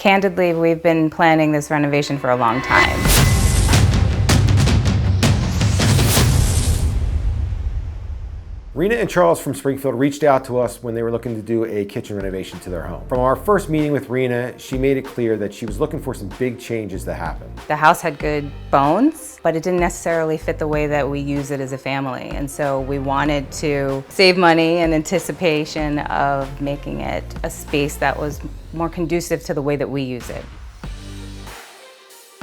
Candidly, we've been planning this renovation for a long time. Rena and Charles from Springfield reached out to us when they were looking to do a kitchen renovation to their home. From our first meeting with Rena, she made it clear that she was looking for some big changes to happen. The house had good bones, but it didn't necessarily fit the way that we use it as a family. And so we wanted to save money in anticipation of making it a space that was more conducive to the way that we use it.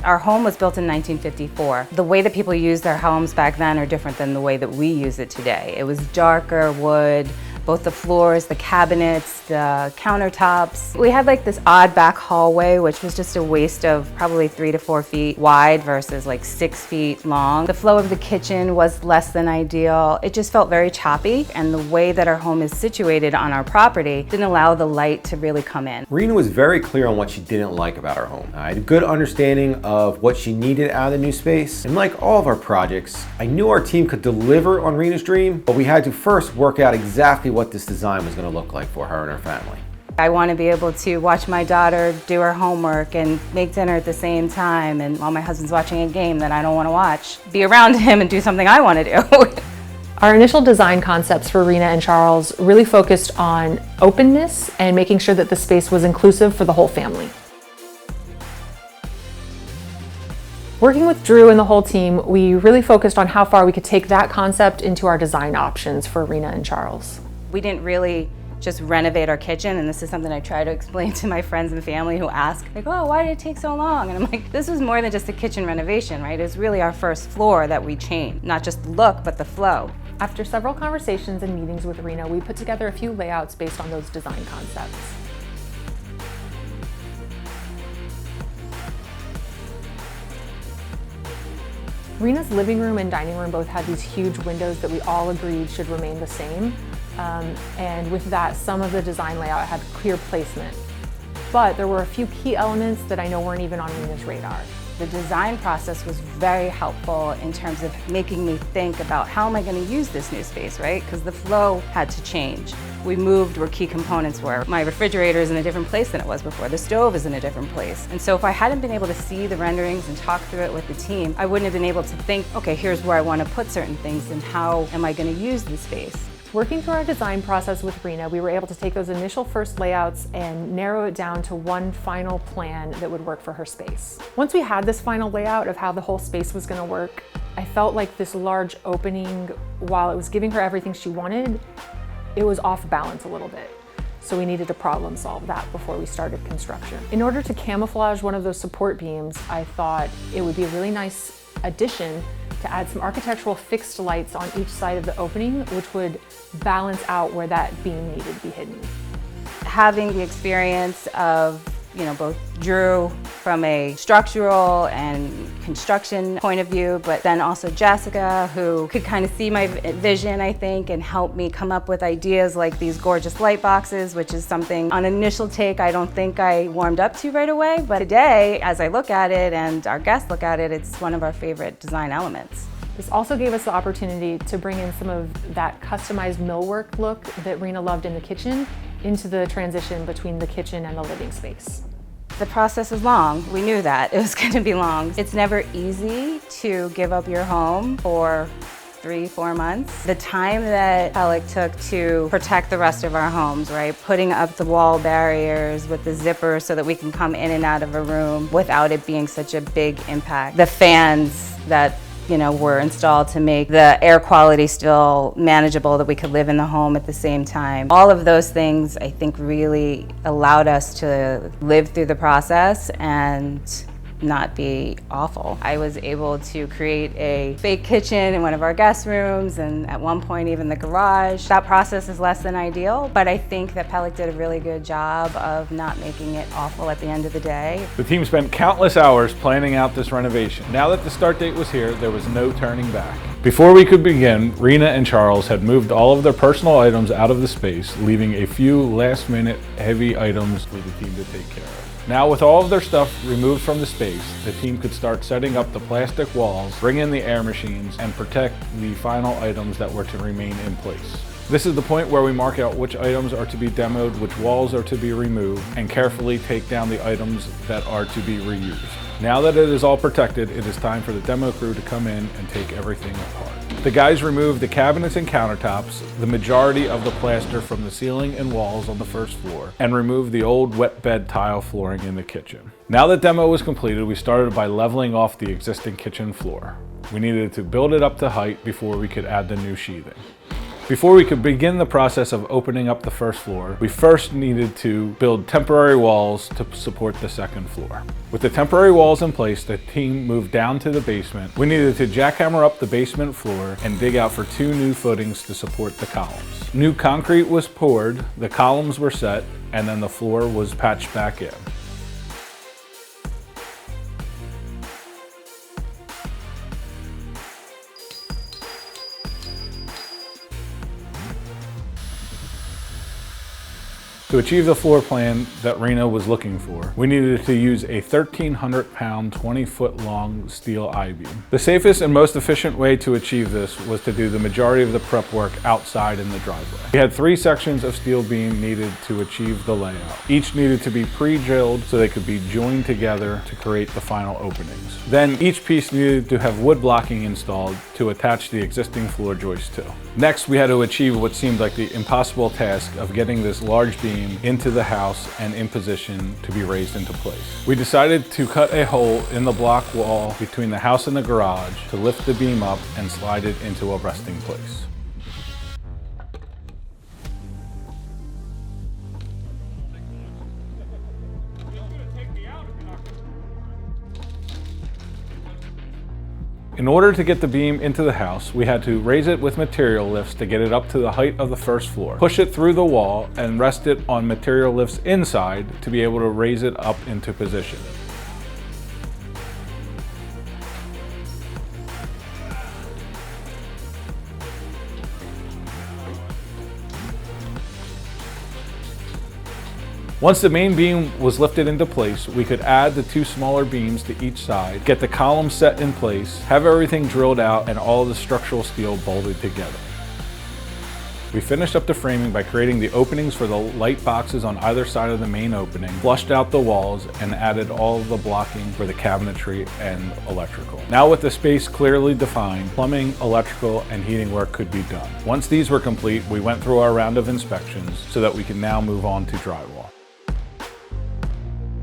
Our home was built in 1954. The way that people used their homes back then are different than the way that we use it today. It was darker wood, both the floors, the cabinets, the countertops. We had like this odd back hallway, which was just a waste of probably 3 to 4 feet wide versus like 6 feet long. The flow of the kitchen was less than ideal. It just felt very choppy, and the way that our home is situated on our property didn't allow the light to really come in. Rena was very clear on what she didn't like about our home. I had a good understanding of what she needed out of the new space. And like all of our projects, I knew our team could deliver on Rena's dream, but we had to first work out exactly what this design was going to look like for her and her family. I want to be able to watch my daughter do her homework and make dinner at the same time, and while my husband's watching a game that I don't want to watch, be around him and do something I want to do. Our initial design concepts for Rena and Charles really focused on openness and making sure that the space was inclusive for the whole family. Working with Drew and the whole team, we really focused on how far we could take that concept into our design options for Rena and Charles. We didn't really just renovate our kitchen, and this is something I try to explain to my friends and family who ask, like, oh, why did it take so long? And I'm like, this was more than just a kitchen renovation, right? It was really our first floor that we changed, not just the look, but the flow. After several conversations and meetings with Rena, we put together a few layouts based on those design concepts. Rena's living room and dining room both had these huge windows that we all agreed should remain the same. And with that, some of the design layout had clear placement. But there were a few key elements that I know weren't even on Rena's radar. The design process was very helpful in terms of making me think about how am I going to use this new space, right? Because the flow had to change. We moved where key components were. My refrigerator is in a different place than it was before. The stove is in a different place. And so if I hadn't been able to see the renderings and talk through it with the team, I wouldn't have been able to think, okay, here's where I want to put certain things and how am I going to use the space. Working through our design process with Rena, we were able to take those initial first layouts and narrow it down to one final plan that would work for her space. Once we had this final layout of how the whole space was going to work, I felt like this large opening, while it was giving her everything she wanted, it was off balance a little bit. So we needed to problem solve that before we started construction. In order to camouflage one of those support beams, I thought it would be a really nice addition to add some architectural fixed lights on each side of the opening, which would balance out where that beam needed to be hidden. Having the experience of, both Drew from a structural and construction point of view, but then also Jessica, who could kind of see my vision, I think, and help me come up with ideas like these gorgeous light boxes, which is something on initial take I don't think I warmed up to right away. But today, as I look at it and our guests look at it, it's one of our favorite design elements. This also gave us the opportunity to bring in some of that customized millwork look that Rena loved in the kitchen into the transition between the kitchen and the living space. The process is long. We knew that. It was going to be long. It's never easy to give up your home for 3-4 months. The time that Pellak took to protect the rest of our homes, right? Putting up the wall barriers with the zippers so that we can come in and out of a room without it being such a big impact. The fans that were installed to make the air quality still manageable, that we could live in the home at the same time. All of those things, I think, really allowed us to live through the process and not be awful. I was able to create a fake kitchen in one of our guest rooms, and at one point even the garage. That process is less than ideal, but I think that Pellak did a really good job of not making it awful at the end of the day. The team spent countless hours planning out this renovation. Now that the start date was here, there was no turning back. Before we could begin, Rena and Charles had moved all of their personal items out of the space, leaving a few last-minute heavy items for the team to take care of. Now with all of their stuff removed from the space, the team could start setting up the plastic walls, bring in the air machines, and protect the final items that were to remain in place. This is the point where we mark out which items are to be demoed, which walls are to be removed, and carefully take down the items that are to be reused. Now that it is all protected, it is time for the demo crew to come in and take everything apart. The guys removed the cabinets and countertops, the majority of the plaster from the ceiling and walls on the first floor, and removed the old wet bed tile flooring in the kitchen. Now that demo was completed, we started by leveling off the existing kitchen floor. We needed to build it up to height before we could add the new sheathing. Before we could begin the process of opening up the first floor, we first needed to build temporary walls to support the second floor. With the temporary walls in place, the team moved down to the basement. We needed to jackhammer up the basement floor and dig out for 2 new footings to support the columns. New concrete was poured, the columns were set, and then the floor was patched back in. To achieve the floor plan that Rena was looking for, we needed to use a 1,300-pound, 20-foot long steel I-beam. The safest and most efficient way to achieve this was to do the majority of the prep work outside in the driveway. We had 3 sections of steel beam needed to achieve the layout. Each needed to be pre-drilled so they could be joined together to create the final openings. Then each piece needed to have wood blocking installed to attach the existing floor joist to. Next, we had to achieve what seemed like the impossible task of getting this large beam into the house and in position to be raised into place. We decided to cut a hole in the block wall between the house and the garage to lift the beam up and slide it into a resting place. In order to get the beam into the house, we had to raise it with material lifts to get it up to the height of the first floor, push it through the wall, and rest it on material lifts inside to be able to raise it up into position. Once the main beam was lifted into place, we could add the 2 smaller beams to each side, get the columns set in place, have everything drilled out, and all the structural steel bolted together. We finished up the framing by creating the openings for the light boxes on either side of the main opening, flushed out the walls, and added all of the blocking for the cabinetry and electrical. Now with the space clearly defined, plumbing, electrical, and heating work could be done. Once these were complete, we went through our round of inspections so that we could now move on to drywall.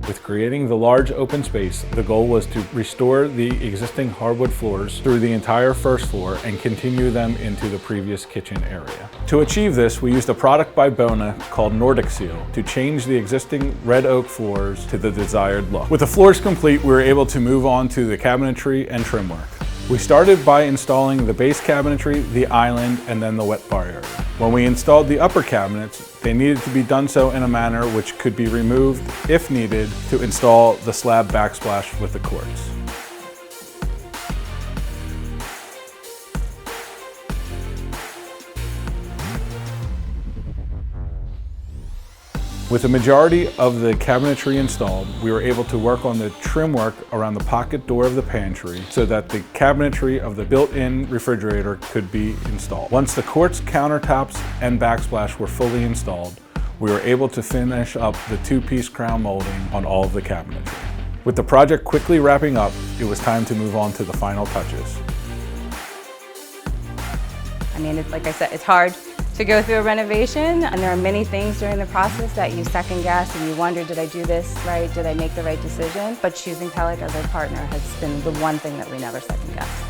With creating the large open space, the goal was to restore the existing hardwood floors through the entire first floor and continue them into the previous kitchen area. To achieve this, we used a product by Bona called Nordic Seal to change the existing red oak floors to the desired look. With the floors complete, we were able to move on to the cabinetry and trim work. We started by installing the base cabinetry, the island, and then the wet bar area. When we installed the upper cabinets, they needed to be done so in a manner which could be removed, if needed, to install the slab backsplash with the quartz. With the majority of the cabinetry installed, we were able to work on the trim work around the pocket door of the pantry so that the cabinetry of the built-in refrigerator could be installed. Once the quartz countertops and backsplash were fully installed, we were able to finish up the 2-piece crown molding on all of the cabinetry. With the project quickly wrapping up, it was time to move on to the final touches. I mean, like I said, it's hard to go through a renovation, and there are many things during the process that you second guess and you wonder, did I do this right? Did I make the right decision? But choosing Pellak as our partner has been the one thing that we never second guessed.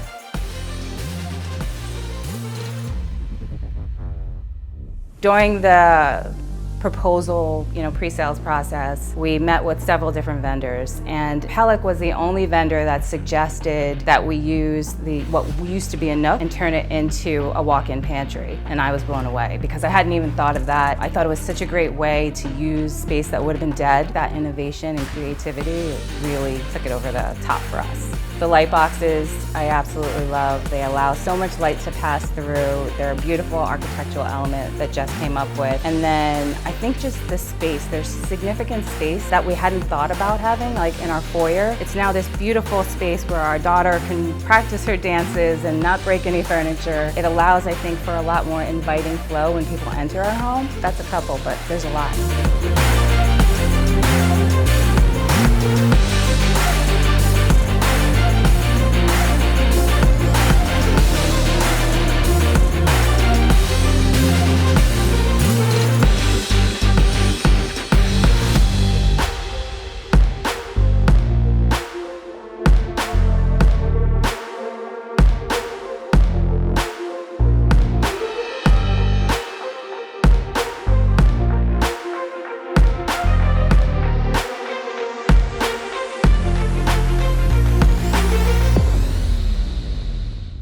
During the proposal, pre-sales process, we met with several different vendors, and Pellak was the only vendor that suggested that we use what used to be a nook and turn it into a walk-in pantry. And I was blown away because I hadn't even thought of that. I thought it was such a great way to use space that would have been dead. That innovation and creativity really took it over the top for us. The light boxes I absolutely love. They allow so much light to pass through. They're a beautiful architectural element that Jess came up with. And then I think just the space. There's significant space that we hadn't thought about having, like in our foyer. It's now this beautiful space where our daughter can practice her dances and not break any furniture. It allows, I think, for a lot more inviting flow when people enter our home. That's a couple, but there's a lot.